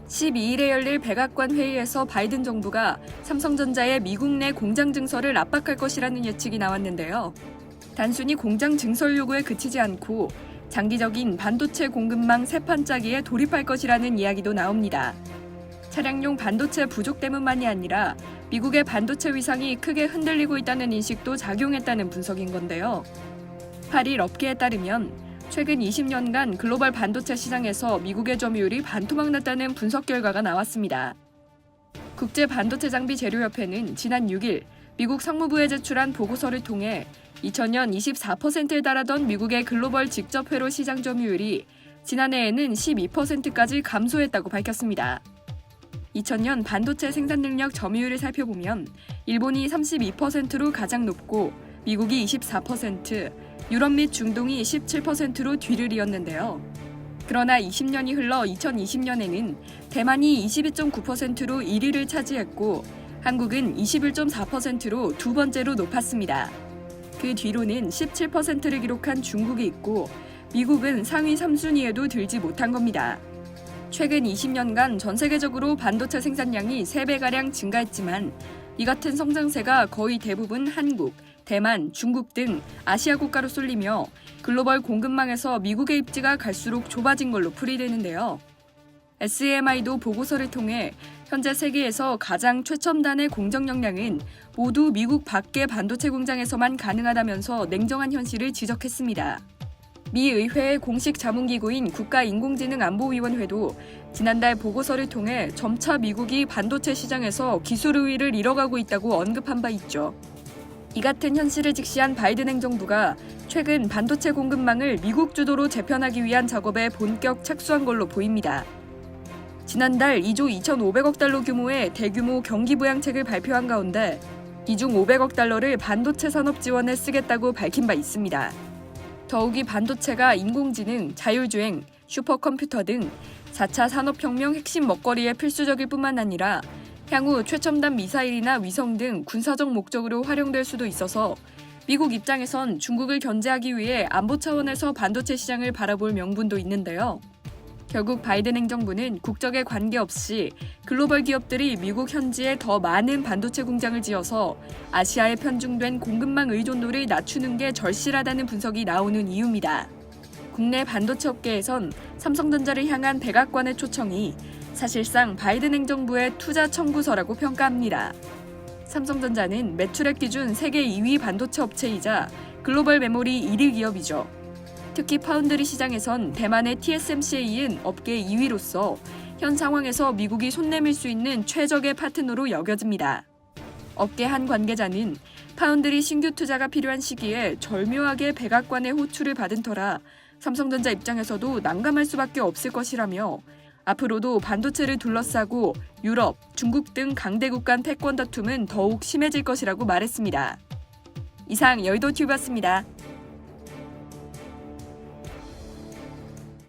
12일에 열릴 백악관 회의에서 바이든 정부가 삼성전자의 미국 내 공장 증설을 압박할 것이라는 예측이 나왔는데요. 단순히 공장 증설 요구에 그치지 않고 장기적인 반도체 공급망 세판 짜기에 돌입할 것이라는 이야기도 나옵니다. 차량용 반도체 부족 때문만이 아니라 미국의 반도체 위상이 크게 흔들리고 있다는 인식도 작용했다는 분석인 건데요. 8일 업계에 따르면 최근 20년간 글로벌 반도체 시장에서 미국의 점유율이 반토막 났다는 분석 결과가 나왔습니다. 국제반도체장비재료협회는 지난 6일 미국 상무부에 제출한 보고서를 통해 2000년 24%에 달하던 미국의 글로벌 직접 회로 시장 점유율이 지난해에는 12%까지 감소했다고 밝혔습니다. 2000년 반도체 생산 능력 점유율을 살펴보면 일본이 32%로 가장 높고 미국이 24%, 유럽 및 중동이 17%로 뒤를 이었는데요. 그러나 20년이 흘러 2020년에는 대만이 22.9%로 1위를 차지했고 한국은 21.4%로 두 번째로 높았습니다. 그 뒤로는 17%를 기록한 중국이 있고 미국은 상위 3순위에도 들지 못한 겁니다. 최근 20년간 전 세계적으로 반도체 생산량이 3배가량 증가했지만 이 같은 성장세가 거의 대부분 한국, 대만, 중국 등 아시아 국가로 쏠리며 글로벌 공급망에서 미국의 입지가 갈수록 좁아진 걸로 풀이되는데요. SEMI도 보고서를 통해 현재 세계에서 가장 최첨단의 공정 역량은 모두 미국 밖의 반도체 공장에서만 가능하다면서 냉정한 현실을 지적했습니다. 미 의회의 공식 자문기구인 국가인공지능안보위원회도 지난달 보고서를 통해 점차 미국이 반도체 시장에서 기술 우위를 잃어가고 있다고 언급한 바 있죠. 이 같은 현실을 직시한 바이든 행정부가 최근 반도체 공급망을 미국 주도로 재편하기 위한 작업에 본격 착수한 걸로 보입니다. 지난달 2조 2,500억 달러 규모의 대규모 경기 부양책을 발표한 가운데 이 중 500억 달러를 반도체 산업 지원에 쓰겠다고 밝힌 바 있습니다. 더욱이 반도체가 인공지능, 자율주행, 슈퍼컴퓨터 등 4차 산업혁명 핵심 먹거리에 필수적일 뿐만 아니라 향후 최첨단 미사일이나 위성 등 군사적 목적으로 활용될 수도 있어서 미국 입장에선 중국을 견제하기 위해 안보 차원에서 반도체 시장을 바라볼 명분도 있는데요. 결국 바이든 행정부는 국적에 관계없이 글로벌 기업들이 미국 현지에 더 많은 반도체 공장을 지어서 아시아에 편중된 공급망 의존도를 낮추는 게 절실하다는 분석이 나오는 이유입니다. 국내 반도체 업계에선 삼성전자를 향한 백악관의 초청이 사실상 바이든 행정부의 투자 청구서라고 평가합니다. 삼성전자는 매출액 기준 세계 2위 반도체 업체이자 글로벌 메모리 1위 기업이죠. 특히 파운드리 시장에선 대만의 TSMC에 이은 업계 2위로서 현 상황에서 미국이 손내밀 수 있는 최적의 파트너로 여겨집니다. 업계 한 관계자는 파운드리 신규 투자가 필요한 시기에 절묘하게 백악관의 호출을 받은 터라 삼성전자 입장에서도 난감할 수밖에 없을 것이라며 앞으로도 반도체를 둘러싸고 유럽, 중국 등 강대국 간 패권 다툼은 더욱 심해질 것이라고 말했습니다. 이상 여의도TV였습니다.